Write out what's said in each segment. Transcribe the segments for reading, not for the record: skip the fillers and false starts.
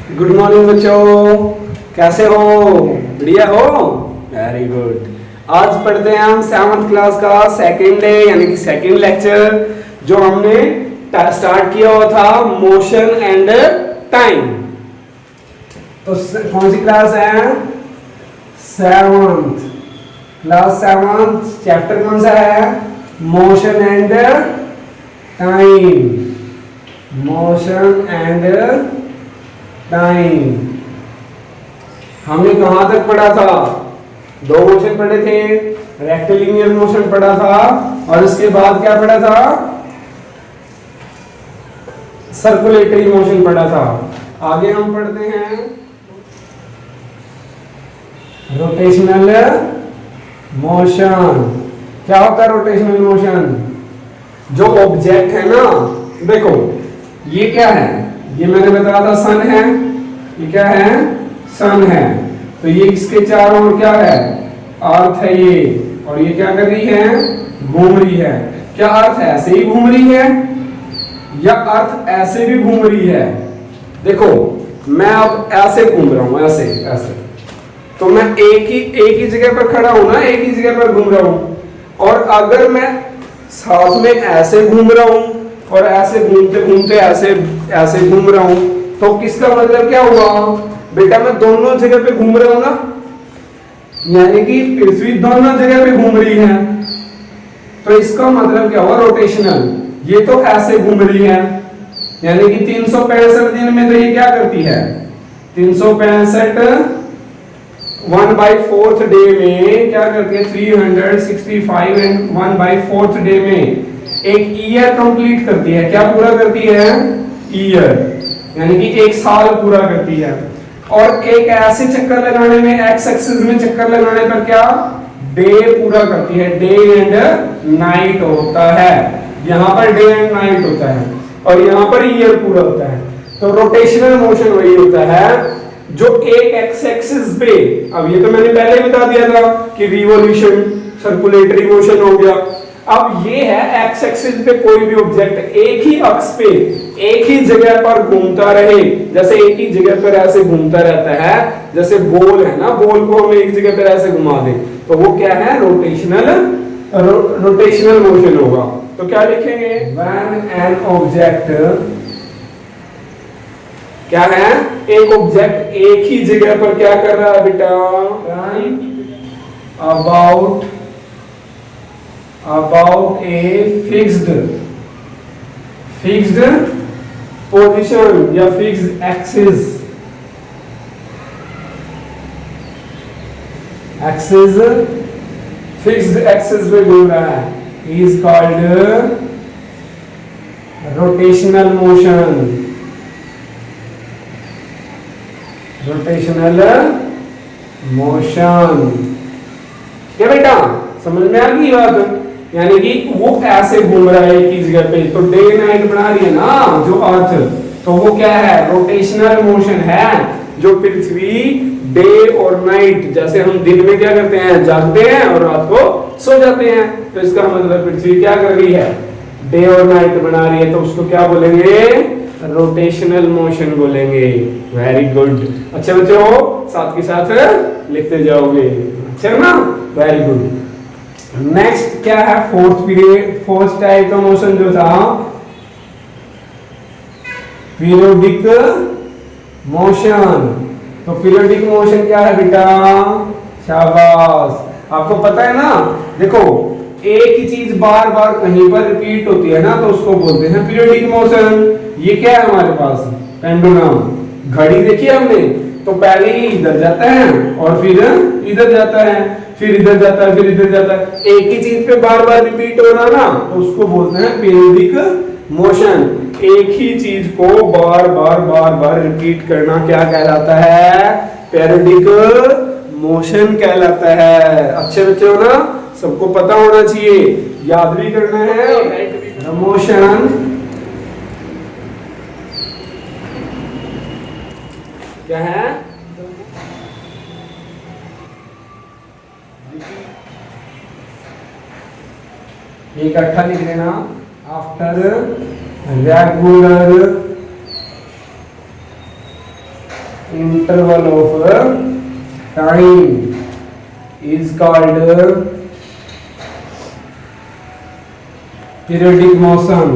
Good morning बच्चों, कैसे हो? बढ़िया हो? Very good. आज पढ़ते हैं हम 7th क्लास का सेकंड डे यानी कि सेकंड लेक्चर, जो हमने स्टार्ट किया हुआ था मोशन एंड टाइम। तो कौन सी क्लास है? 7th क्लास, 7th चैप्टर कौन सा है? Motion and time. Motion and time. हमने कहां तक पढ़ा था? दो मोशन पढ़े थे, रेक्टिलिनियर मोशन पढ़ा था और इसके बाद क्या पढ़ा था? सर्कुलेटरी मोशन पढ़ा था। आगे हम पढ़ते हैं रोटेशनल मोशन। क्या होता है रोटेशनल मोशन? जो ऑब्जेक्ट है ना, देखो ये क्या है? ये मैंने बताया था सन है। ये क्या है? सन है। तो ये इसके चारों ओर क्या है? अर्थ है ये। और ये क्या कर रही है? घूम रही है। क्या अर्थ ऐसे ही घूम रही है या अर्थ ऐसे भी घूम रही है? देखो मैं अब ऐसे घूम रहा हूं, ऐसे ऐसे, तो मैं एक ही जगह पर खड़ा हूं ना, एक ही जगह पर घूम रहा हूं। और अगर मैं साथ में ऐसे घूम रहा हूं और ऐसे घूमते घूमते ऐसे ऐसे घूम रहा हूं, तो किसका मतलब क्या हुआ? बेटा मैं दोनों जगह पे घूम रहा हूं ना, यानी कि पृथ्वी दोनों जगह पे घूम रही है। तो इसका मतलब क्या हुआ? रोटेशनल। ये तो ऐसे घूम रही है, यानी कि 365 दिन में तो ये क्या करती है? 365 1/4 डे में क्या करती है? 365 एंड 1/4 डे में एक ईयर कंप्लीट करती है। क्या पूरा करती है? ईयर, यानी कि एक साल पूरा करती है। और एक ऐसे चक्कर लगाने में, एक्स एक्सिस में चक्कर लगाने पर क्या? डे पूरा करती है। डे एंड नाइट होता है। यहाँ पर डे एंड नाइट होता है और यहाँ पर ईयर पूरा होता है। तो रोटेशनल मोशन वही होता है जो एक एक्स एक्सिस पे, अब ये तो मैंने पहले ही बता दिया था कि रिवॉल्यूशन सर्कुलेटरी मोशन हो गया। अब ये है एक्स एक्सिस पे कोई भी ऑब्जेक्ट एक ही अक्ष पे एक ही जगह पर घूमता रहे, जैसे एक ही जगह पर ऐसे घूमता रहता है, जैसे बॉल है ना, बॉल को हम एक जगह पर ऐसे घुमा दें तो वो क्या है? रोटेशनल मोशन होगा। तो क्या लिखेंगे? व्हेन एन ऑब्जेक्ट, क्या है? एक ऑब्जेक्ट एक ही जगह पर क्या कर रहा है बेटा? about a fixed position या fixed axis fixed axis पे घूम रहा है, is called rotational motion। Rotational motion. क्या बेटा समझ में आ गई बात? यानी कि वो ऐसे घूम रहा है एक ही जगह पे, तो डे नाइट बना रही है ना जो अर्थ, तो वो क्या है? रोटेशनल मोशन है। जो पृथ्वी डे और नाइट, जैसे हम दिन में क्या करते हैं? जागते हैं और रात को सो जाते हैं, तो इसका मतलब पृथ्वी क्या कर रही है? डे और नाइट बना रही है। तो उसको क्या बोलेंगे? रोटेशनल मोशन बोलेंगे। Very good. अच्छा बच्चों, साथ के साथ लिखते जाओगे, अच्छा ना? Very good. नेक्स्ट क्या है? फोर्थ टाइप का मोशन जो था पीरियोडिक मोशन। तो पीरियोडिक मोशन क्या है बेटा? शाबाश, आपको पता है ना। देखो एक ही चीज बार बार कहीं पर रिपीट होती है ना, तो उसको बोलते हैं पीरियोडिक मोशन। ये क्या है हमारे पास? पेंडुलम। घड़ी देखी हमने, तो पहले ही इधर जाता है और फिर इधर जाता है, फिर इधर जाता है, फिर इधर जाता है। एक ही चीज पे बार बार रिपीट हो रहा ना, तो उसको बोलते हैं पीरियोडिक मोशन। एक ही चीज को बार बार रिपीट करना क्या कहलाता है? पीरियोडिक मोशन कहलाता है। अच्छे बच्चे हो ना, सबको पता होना चाहिए, याद भी करना है। मोशन क्या है? ये इकट्ठा लिख लेना। After regular interval of time is called periodic motion.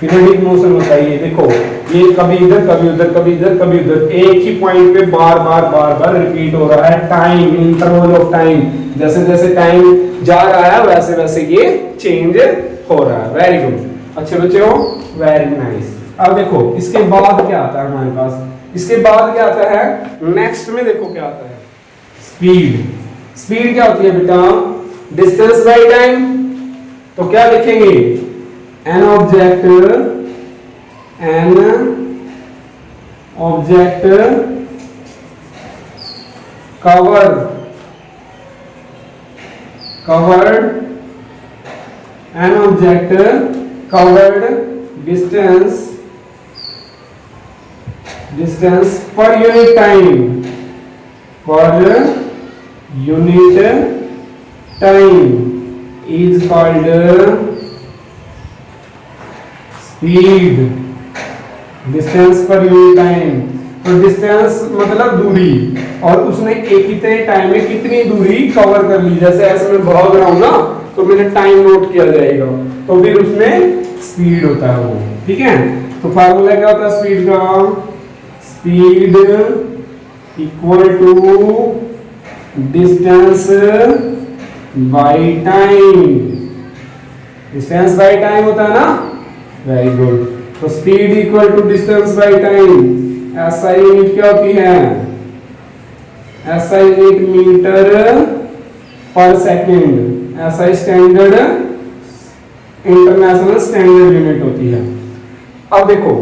Periodic motion होता है ये, देखो ये कभी इधर कभी उधर कभी इधर कभी उधर, एक ही पॉइंट पे बार बार रिपीट हो रहा है। टाइम, इंटरवल ऑफ टाइम, जैसे जैसे टाइम जा रहा है वैसे वैसे ये चेंज हो रहा है। वेरी गुड, अच्छे बच्चे हो, वेरी नाइस। अब देखो इसके बाद क्या आता है हमारे पास, इसके बाद क्या आता है नेक्स्ट में, देखो क्या आता है, स्पीड। स्पीड क्या होती है बेटा, डिस्टेंस बाय टाइम। तो क्या लिखेंगे, an object covered an object covered distance per unit time is called speed. Distance per unit time, तो डिस्टेंस मतलब दूरी, और उसने एक ही टाइम में कितनी दूरी कवर कर ली। जैसे ऐसे मैं भाग रहा हूं ना तो मेरा टाइम नोट किया जाएगा, तो फिर उसमें स्पीड होता है वो, ठीक है। तो फार्मूला क्या होता है स्पीड का, speed equal to distance by time. Distance by time होता है ना, वेरी गुड। तो speed equal to distance by time. SI unit क्या होती है, एसआई यूनिट मीटर पर second. SI standard international standard unit होती है। अब देखो,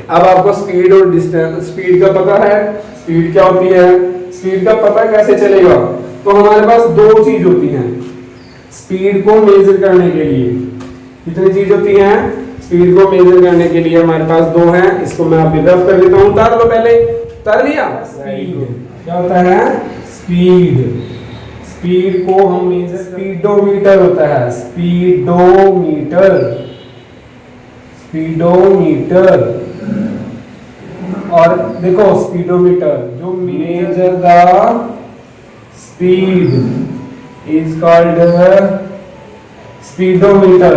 अब आपको स्पीड और डिस्टेंस, स्पीड का पता है, स्पीड क्या होती है, स्पीड का पता कैसे चलेगा। तो हमारे पास दो चीज होती हैं स्पीड को मेजर करने के लिए। कितनी चीज होती हैं स्पीड को मेजर करने के लिए, हमारे पास दो हैं। इसको मैं अभी रफ कर देता हूं, उतार लो पहले, उतार लिया। स्पीड क्या होता है, स्पीड, स्पीड को हम मेजर, स्पीडोमीटर होता है, स्पीडोमीटर, स्पीडोमीटर। और देखो स्पीडोमीटर जो measure the speed is called speedometer.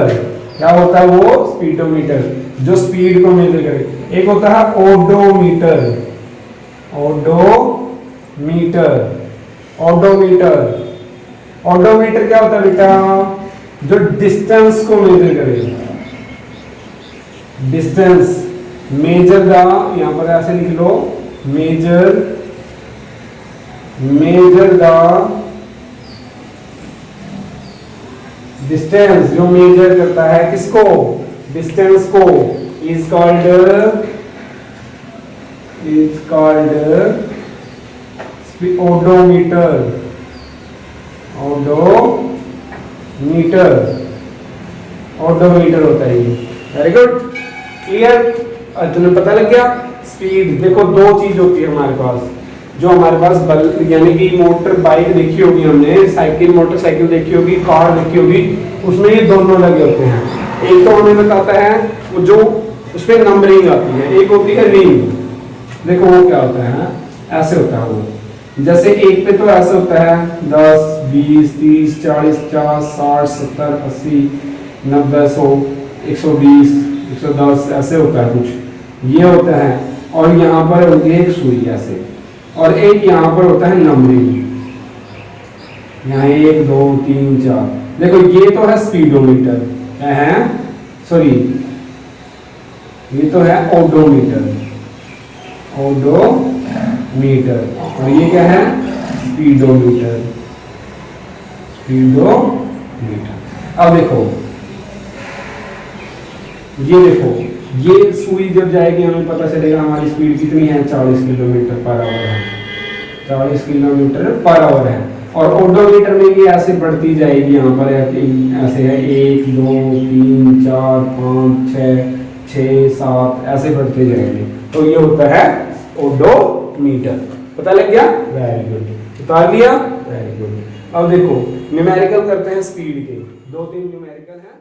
क्या होता है वो, स्पीडोमीटर जो स्पीड को मेजर करे। एक होता है ओडोमीटर, ओडोमीटर, ओडोमीटर। ओडोमीटर क्या होता है बेटा, जो डिस्टेंस को मेजर करे। डिस्टेंस मेजर द, यहां पर ऐसे लिख लो, मेजर द डिस्टेंस, जो मेजर करता है किसको, डिस्टेंस को, is called odometer, odometer, odometer होता है ये। वेरी गुड, क्लियर, तुम्हें पता लग गया। स्पीड देखो दो चीज होती है हमारे पास, जो हमारे पास बल यानी कि मोटर बाइक देखी होगी हमने, साइकिल मोटरसाइकिल देखी होगी, कार देखी होगी, उसमें ये दोनों लगे होते हैं। एक तो हमें बताता है वो जो उसमें नंबरिंग आती है, एक होती है रिंग। देखो वो क्या होता है, ऐसे होता है वो, जैसे एक पे तो ऐसे होता है 10, 20, 30, 40, 50, 60, 70, 80, 90, 100, 120, 110 ऐसे होता है कुछ, ये होता है। और यहाँ पर होती है एक सुई ऐसे, और एक यहाँ पर होता है नंबरिंग, यहाँ 1, 2, 3, 4। देखो ये तो है स्पीडोमीटर, क्या है, सॉरी ये तो है ओडोमीटर, ओडोमीटर, और ये क्या है, स्पीडोमीटर, स्पीडोमीटर। अब देखो ये सुई जब जाएगी हमें पता चलेगा हमारी स्पीड कितनी है, 40 किलोमीटर पर आवर है, 40 किलोमीटर पर आवर है। और ओडोमीटर में ये ऐसे बढ़ती जाएगी, यहाँ पर ऐसे है 1, 2, 3, 4, 5, 6, 7 ऐसे बढ़ते जाएंगे। तो ये होता है ओडोमीटर। पता लग गया, वेरी गुड, उतार लिया, वेरी गुड। अब देखो न्यूमेरिकल करते हैं स्पीड के, 2-3 न्यूमेरिकल है।